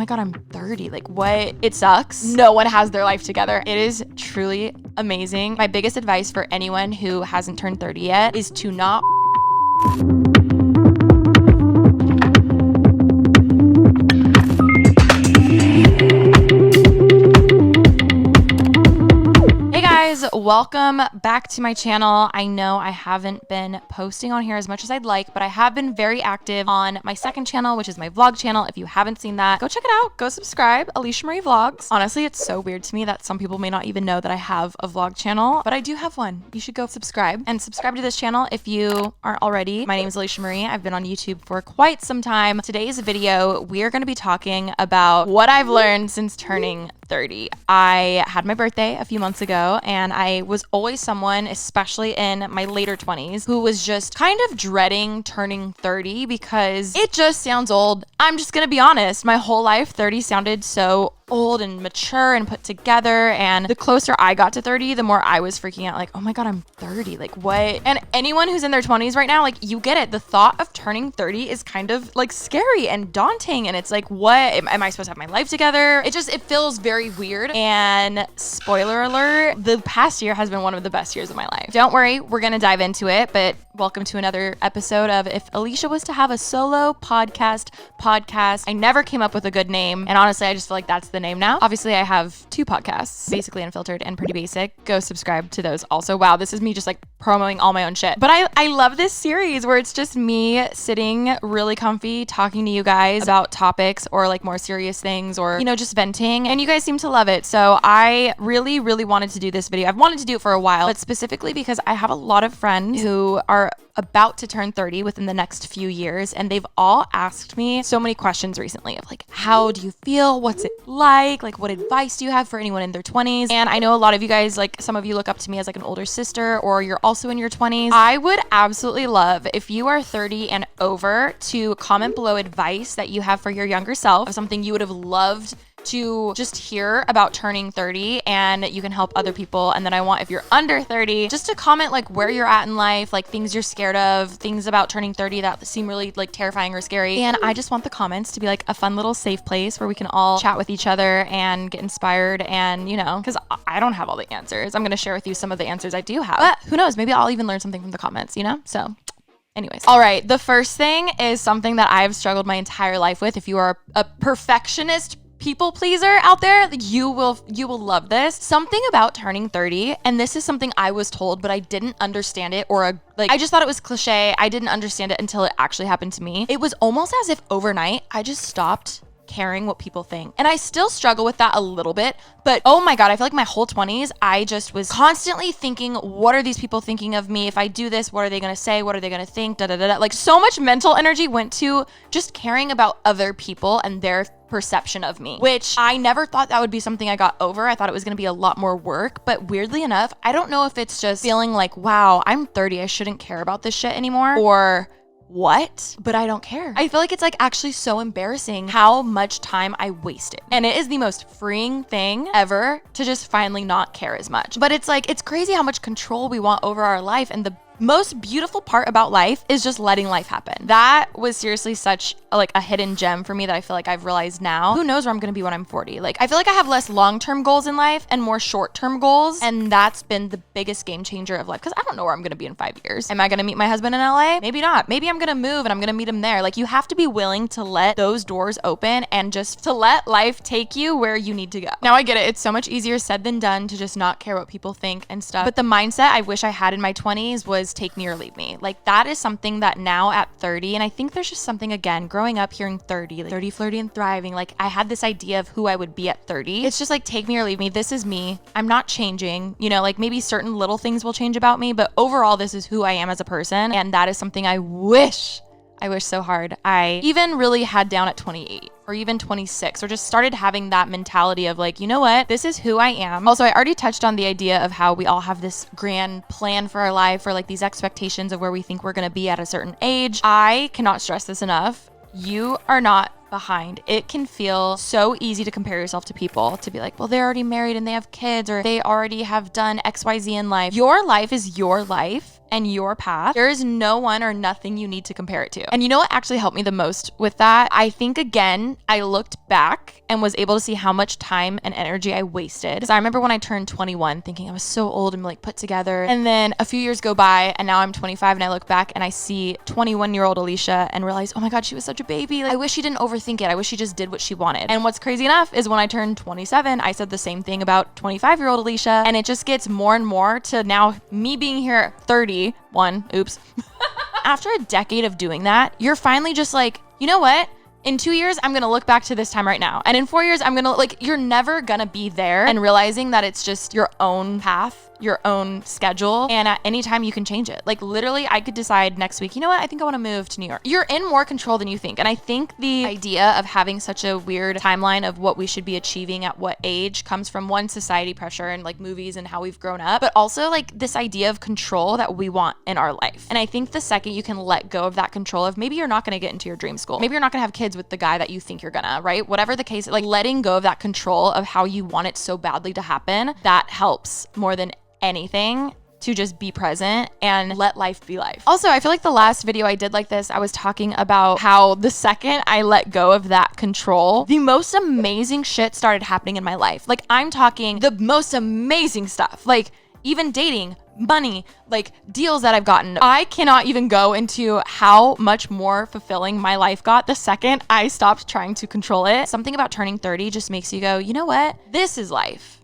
my God, I'm 30. Like what? It sucks. No one has their life together. It is truly amazing. My biggest advice for anyone who hasn't turned 30 yet is to not welcome back to my channel. I know I haven't been posting on here as much as I'd like, but I have been very active on my second channel, which is my vlog channel. If you haven't seen that, go check it out. Go subscribe. Alicia Marie Vlogs. Honestly, it's so weird to me that some people may not even know that I have a vlog channel, but I do have one. You should go subscribe and subscribe to this channel if you aren't already. My name is Alicia Marie. I've been on YouTube for quite some time. Today's video, we are going to be talking about what I've learned since turning 30. I had my birthday a few months ago, and I was always someone, especially in my later 20s, who was just kind of dreading turning 30 because it just sounds old. I'm just gonna be honest. My whole life, 30 sounded so old and mature and put together, and the closer I got to 30, the more I was freaking out, like, oh my God, I'm 30, like what? And anyone who's in their 20s right now, like, you get it. The thought of turning 30 is kind of like scary and daunting, and it's like, what am I supposed to have my life together? It feels very weird. And spoiler alert, the past year has been one of the best years of my life. Don't worry, we're gonna dive into it, but welcome to another episode of If Alicia Was to Have a Solo podcast. I never came up with a good name, and honestly, I just feel like that's the name now. Obviously, I have two podcasts, Basically Unfiltered and Pretty Basic. Go subscribe to those also. Wow, this is me just like promoting all my own shit. But I love this series where it's just me sitting really comfy talking to you guys about topics or like more serious things, or, you know, just venting, and you guys seem to love it. So I really wanted to do this video. I've wanted to do it for a while, but specifically because I have a lot of friends who are about to turn 30 within the next few years, and they've all asked me so many questions recently of like, how do you feel? What's it like? Like, what advice do you have for anyone in their 20s? And I know a lot of you guys, like some of you look up to me as like an older sister, or you're also in your 20s. I would absolutely love if you are 30 and over to comment below advice that you have for your younger self, of something you would have loved to just hear about turning 30, and you can help other people. And then I want, if you're under 30, just to comment like where you're at in life, like things you're scared of, things about turning 30 that seem really like terrifying or scary. And I just want the comments to be like a fun little safe place where we can all chat with each other and get inspired. And, you know, because I don't have all the answers. I'm going to share with you some of the answers I do have, but who knows, maybe I'll even learn something from the comments, you know? So anyways, all right, the first thing is something that I've struggled my entire life with. If you are a perfectionist people pleaser out there, you will love this. Something about turning 30, and this is something I was told, but I didn't understand it, or I just thought it was cliche. I didn't understand it until it actually happened to me. It was almost as if overnight I just stopped caring what people think. And I still struggle with that a little bit, but oh my God, I feel like my whole 20s, I just was constantly thinking, what are these people thinking of me? If I do this, what are they gonna say? What are they gonna think? Da da da da. Like, so much mental energy went to just caring about other people and their perception of me, which I never thought that would be something I got over. I thought it was gonna be a lot more work, but weirdly enough, I don't know if it's just feeling like, wow, I'm 30, I shouldn't care about this shit anymore, or what? But I don't care. I feel like it's like actually so embarrassing how much time I wasted. And it is the most freeing thing ever to just finally not care as much. But it's like, it's crazy how much control we want over our life, and the most beautiful part about life is just letting life happen. That was seriously such a hidden gem for me that I feel like I've realized now. Who knows where I'm gonna be when I'm 40? Like, I feel like I have less long-term goals in life and more short-term goals, and that's been the biggest game changer of life, because I don't know where I'm gonna be in 5 years. Am I gonna meet my husband in LA? Maybe not. Maybe I'm gonna move and I'm gonna meet him there. Like, you have to be willing to let those doors open and just to let life take you where you need to go. Now, I get it. It's so much easier said than done to just not care what people think and stuff. But the mindset I wish I had in my 20s was take me or leave me. Like, that is something that now at 30, and I think there's just something, again, growing up hearing 30, like 30, flirty, and thriving. Like, I had this idea of who I would be at 30. It's just like, take me or leave me. This is me. I'm not changing. You know, like maybe certain little things will change about me, but overall, this is who I am as a person. And that is something I wish so hard I even really had down at 28 or even 26, or just started having that mentality of like, you know what, this is who I am. Also, I already touched on the idea of how we all have this grand plan for our life, or like these expectations of where we think we're gonna be at a certain age. I cannot stress this enough. You are not behind. It can feel so easy to compare yourself to people, to be like, well, they're already married and they have kids, or they already have done XYZ in life. Your life is your life, and your path, there is no one or nothing you need to compare it to. And you know what actually helped me the most with that? I think, again, I looked back and was able to see how much time and energy I wasted. Because I remember when I turned 21 thinking I was so old and like put together. And then a few years go by and now I'm 25 and I look back and I see 21-year-old Alicia and realize, oh my God, she was such a baby. Like, I wish she didn't overthink it. I wish she just did what she wanted. And what's crazy enough is when I turned 27, I said the same thing about 25-year-old Alicia. And it just gets more and more to now me being here at 31. Oops. After a decade of doing that, you're finally just like, you know what? In 2 years, I'm going to look back to this time right now. And in 4 years, I'm going to like, you're never going to be there, and realizing that it's just your own path, your own schedule. And at any time you can change it. Like literally I could decide next week, you know what? I think I want to move to New York. You're in more control than you think. And I think the idea of having such a weird timeline of what we should be achieving at what age comes from one, society pressure and like movies and how we've grown up, but also like this idea of control that we want in our life. And I think the second you can let go of that control of maybe you're not going to get into your dream school, maybe you're not going to have kids with the guy that you think you're gonna, right? Whatever the case, like letting go of that control of how you want it so badly to happen, that helps more than anything to just be present and let life be life. Also, I feel like the last video I did like this, I was talking about how the second I let go of that control, the most amazing shit started happening in my life. Like I'm talking the most amazing stuff, like even dating, money, like deals that I've gotten. I cannot even go into how much more fulfilling my life got the second I stopped trying to control it. Something about turning 30 just makes you go, you know what? This is life.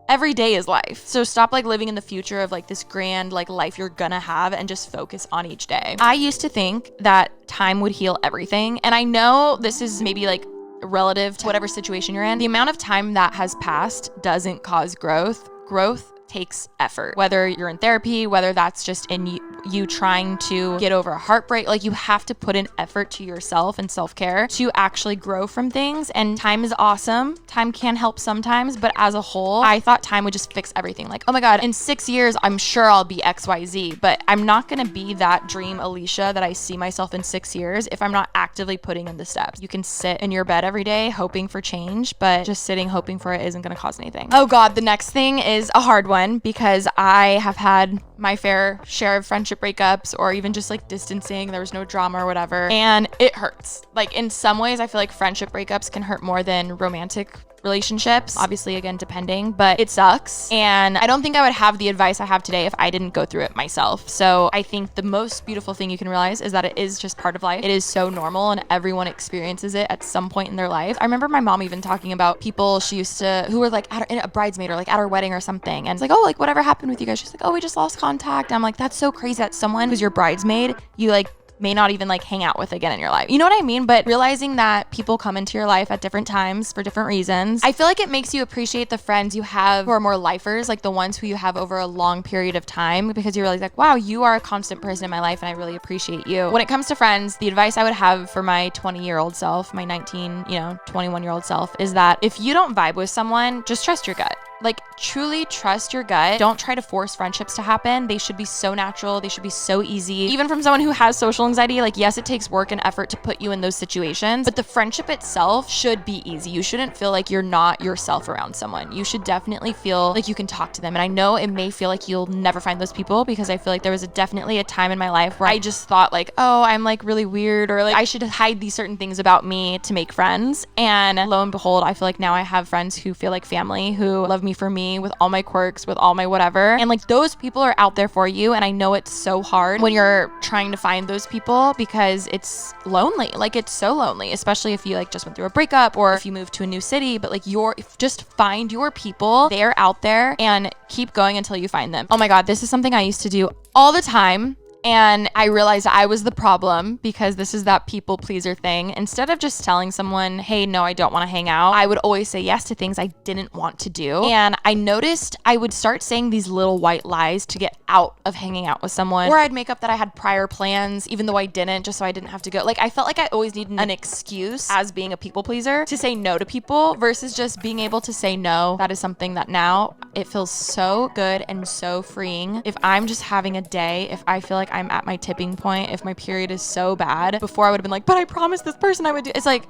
Every day is life. So stop like living in the future of like this grand like life you're gonna have and just focus on each day. I used to think that time would heal everything. And I know this is maybe like relative to whatever situation you're in. The amount of time that has passed doesn't cause growth. Growth takes effort, whether you're in therapy, whether that's just in you trying to get over a heartbreak. Like you have to put an effort to yourself and self-care to actually grow from things. And time is awesome. Time can help sometimes, but as a whole, I thought time would just fix everything. Like, oh my God, in 6 years, I'm sure I'll be XYZ, but I'm not going to be that dream Alicia that I see myself in 6 years if I'm not actively putting in the steps. You can sit in your bed every day hoping for change, but just sitting hoping for it isn't going to cause anything. Oh God, the next thing is a hard one, because I have had my fair share of friendship breakups or even just like distancing. There was no drama or whatever. And it hurts. Like in some ways, I feel like friendship breakups can hurt more than romantic relationships, obviously, again, depending, but it sucks. And I don't think I would have the advice I have today if I didn't go through it myself. So I think the most beautiful thing you can realize is that it is just part of life. It is so normal and everyone experiences it at some point in their life. I remember my mom even talking about people she used to, who were like at a bridesmaid or like at her wedding or something. And it's like, oh, like whatever happened with you guys? She's like, oh, we just lost contact. And I'm like, that's so crazy that someone who's your bridesmaid, you like may not even like hang out with again in your life. You know what I mean? But realizing that people come into your life at different times for different reasons, I feel like it makes you appreciate the friends you have who are more lifers, like the ones who you have over a long period of time, because you realize like, wow, you are a constant person in my life and I really appreciate you. When it comes to friends, the advice I would have for my 20-year-old self, my 21-year-old self is that if you don't vibe with someone, just trust your gut. Like truly trust your gut. Don't try to force friendships to happen. They should be so natural. They should be so easy. Even from someone who has social anxiety, like yes, it takes work and effort to put you in those situations, but the friendship itself should be easy. You shouldn't feel like you're not yourself around someone. You should definitely feel like you can talk to them. And I know it may feel like you'll never find those people, because I feel like there was definitely a time in my life where I just thought like, oh, I'm like really weird, or like I should hide these certain things about me to make friends. And lo and behold, I feel like now I have friends who feel like family, who love me for me with all my quirks, with all my whatever. And like those people are out there for you. And I know it's so hard when you're trying to find those people, because it's lonely. Like it's so lonely, especially if you like just went through a breakup or if you moved to a new city. But like just find your people. They're out there and keep going until you find them. Oh my God, this is something I used to do all the time. And I realized I was the problem, because this is that people pleaser thing. Instead of just telling someone, hey, no, I don't want to hang out, I would always say yes to things I didn't want to do. And I noticed I would start saying these little white lies to get out of hanging out with someone. Or I'd make up that I had prior plans, even though I didn't, just so I didn't have to go. Like I felt like I always needed an excuse as being a people pleaser to say no to people, versus just being able to say no. That is something that now it feels so good and so freeing. If I'm just having a day, if I feel like I'm at my tipping point, if my period is so bad, before I would have been like, but I promised this person I would do. It's like,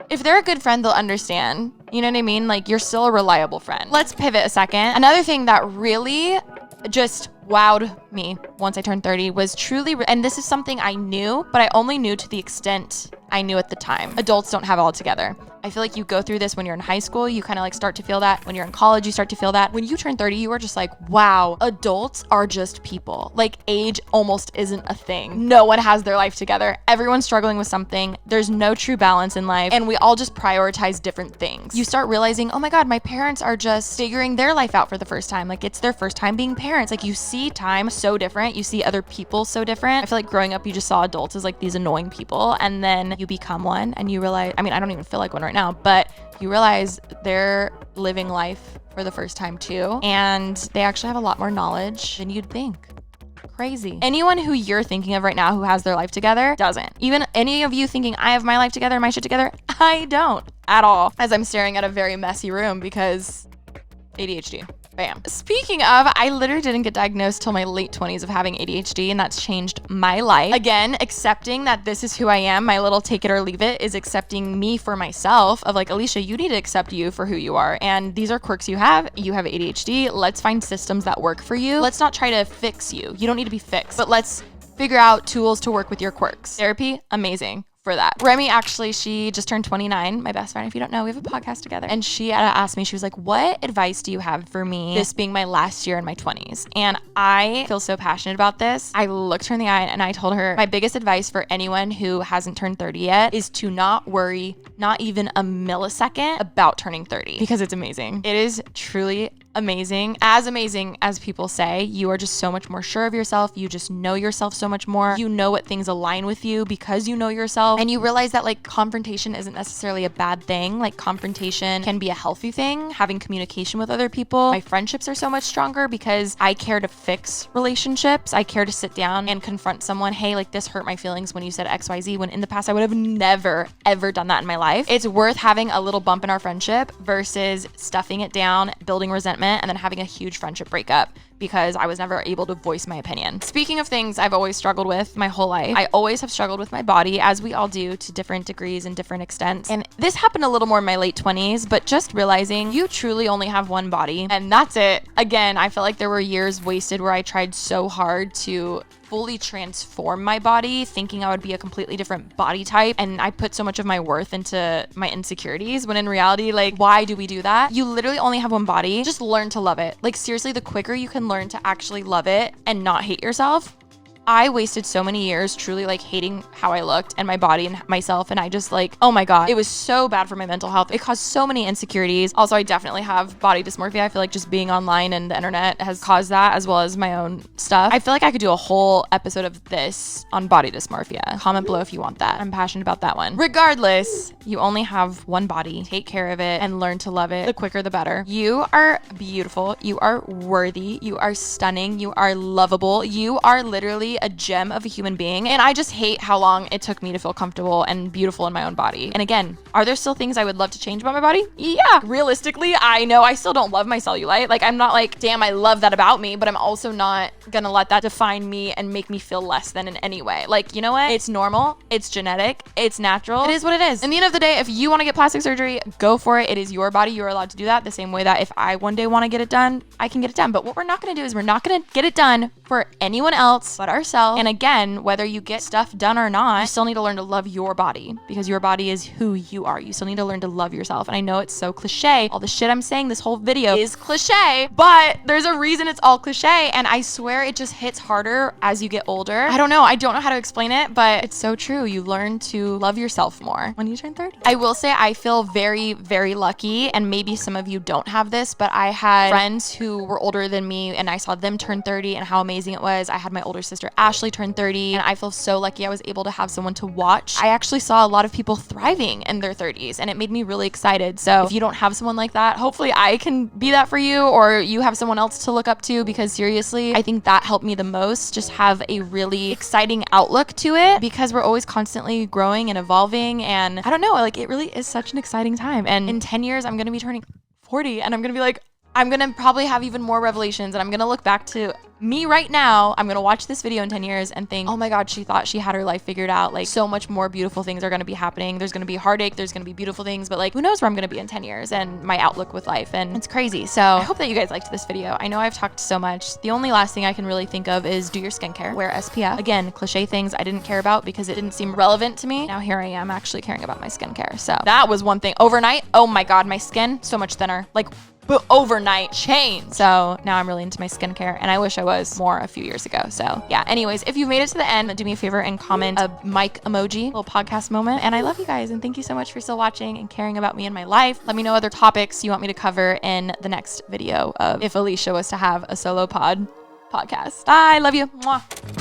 if they're a good friend, they'll understand. You know what I mean? Like you're still a reliable friend. Let's pivot a second. Another thing that really just wowed me once I turned 30 was truly, and this is something I knew, but I only knew to the extent I knew at the time. Adults don't have it all together. I feel like you go through this when you're in high school, you kind of like start to feel that. When you're in college, you start to feel that. When you turn 30, you are just like, wow, adults are just people. Like age almost isn't a thing. No one has their life together. Everyone's struggling with something. There's no true balance in life. And we all just prioritize different things. You start realizing, oh my God, my parents are just figuring their life out for the first time. Like it's their first time being parents. Like you see time so different. You see other people so different. I feel like growing up, you just saw adults as like these annoying people. And then you become one and you realize, I mean, I don't even feel like one right now, but you realize they're living life for the first time too. And they actually have a lot more knowledge than you'd think. Crazy. Anyone who you're thinking of right now who has their life together doesn't. Even any of you thinking I have my life together, my shit together, I don't at all. As I'm staring at a very messy room because ADHD. Bam. Speaking of, I literally didn't get diagnosed till my late 20s of having ADHD, and that's changed my life. Again, accepting that this is who I am, my little take it or leave it, is accepting me for myself of like, Alicia, you need to accept you for who you are. And these are quirks you have. You have ADHD. Let's find systems that work for you. Let's not try to fix you. You don't need to be fixed, but let's figure out tools to work with your quirks. Therapy, amazing for that. Remy, actually, she just turned 29, my best friend. If you don't know, we have a podcast together. And she asked me, she was like, what advice do you have for me, this being my last year in my 20s? And I feel so passionate about this. I looked her in the eye and I told her, my biggest advice for anyone who hasn't turned 30 yet is to not worry, not even a millisecond about turning 30, because it's amazing. It is truly amazing as people say. You are just so much more sure of yourself. You just know yourself so much more. You know what things align with you because you know yourself, and you realize that like confrontation isn't necessarily a bad thing. Like confrontation can be a healthy thing. Having communication with other people. My friendships are so much stronger because I care to fix relationships. I care to sit down and confront someone. Hey, like this hurt my feelings when you said XYZ, when in the past I would have never ever done that in my life. It's worth having a little bump in our friendship versus stuffing it down, building resentment, and then having a huge friendship breakup because I was never able to voice my opinion. Speaking of things I've always struggled with my whole life, I always have struggled with my body, as we all do to different degrees and different extents. And this happened a little more in my late 20s, but just realizing you truly only have one body and that's it. Again, I feel like there were years wasted where I tried so hard to fully transform my body, thinking I would be a completely different body type. And I put so much of my worth into my insecurities, when in reality, like, why do we do that? You literally only have one body. Just learn to love it. Like seriously, the quicker you can learn to actually love it and not hate yourself. I wasted so many years truly like hating how I looked and my body and myself. And I just like, oh my God, it was so bad for my mental health. It caused so many insecurities. Also, I definitely have body dysmorphia. I feel like just being online and the internet has caused that, as well as my own stuff. I feel like I could do a whole episode of this on body dysmorphia. Comment below if you want that. I'm passionate about that one. Regardless, you only have one body. Take care of it and learn to love it. The quicker, the better. You are beautiful. You are worthy. You are stunning. You are lovable. You are literally a gem of a human being. And I just hate how long it took me to feel comfortable and beautiful in my own body. And again, are there still things I would love to change about my body? Yeah. Realistically, I know I still don't love my cellulite. Like I'm not like, damn, I love that about me, but I'm also not gonna let that define me and make me feel less than in any way. Like, you know what? It's normal. It's genetic. It's natural. It is what it is. In the end of the day, if you want to get plastic surgery, go for it. It is your body. You're allowed to do that the same way that if I one day want to get it done, I can get it done. But what we're not going to do is we're not going to get it done for anyone else but ourselves. And again, whether you get stuff done or not, you still need to learn to love your body, because your body is who you are. You still need to learn to love yourself. And I know it's so cliche. All the shit I'm saying this whole video is cliche, but there's a reason it's all cliche. And I swear it just hits harder as you get older. I don't know how to explain it, but it's so true. You learn to love yourself more when you turn 30. I will say I feel very, very lucky, and maybe some of you don't have this, but I had friends who were older than me and I saw them turn 30 and how amazing it was. I had my older sister Ashley turn 30 and I feel so lucky I was able to have someone to watch. I actually saw a lot of people thriving in their 30s and it made me really excited. So if you don't have someone like that, hopefully I can be that for you, or you have someone else to look up to, because seriously, I think that helped me the most. Just have a really exciting outlook to it, because we're always constantly growing and evolving. And I don't know, like it really is such an exciting time. And in 10 years, I'm going to be turning 40 and I'm going to be like, I'm gonna probably have even more revelations, and I'm gonna look back to me right now. I'm gonna watch this video in 10 years and think, oh my God, she thought she had her life figured out. Like, so much more beautiful things are gonna be happening. There's gonna be heartache, there's gonna be beautiful things, but like, who knows where I'm gonna be in 10 years and my outlook with life. And it's crazy. So I hope that you guys liked this video. I know I've talked so much. The only last thing I can really think of is do your skincare, wear SPF. Again, cliche things I didn't care about because it didn't seem relevant to me. Now here I am actually caring about my skincare. So that was one thing. Overnight, oh my God, my skin so much thinner. Like, but overnight change. So now I'm really into my skincare, and I wish I was more a few years ago. So yeah, anyways, if you've made it to the end, do me a favor and comment a mic emoji, little podcast moment. And I love you guys, and thank you so much for still watching and caring about me and my life. Let me know other topics you want me to cover in the next video of if Alicia was to have a solo podcast. Bye, love you. Mwah.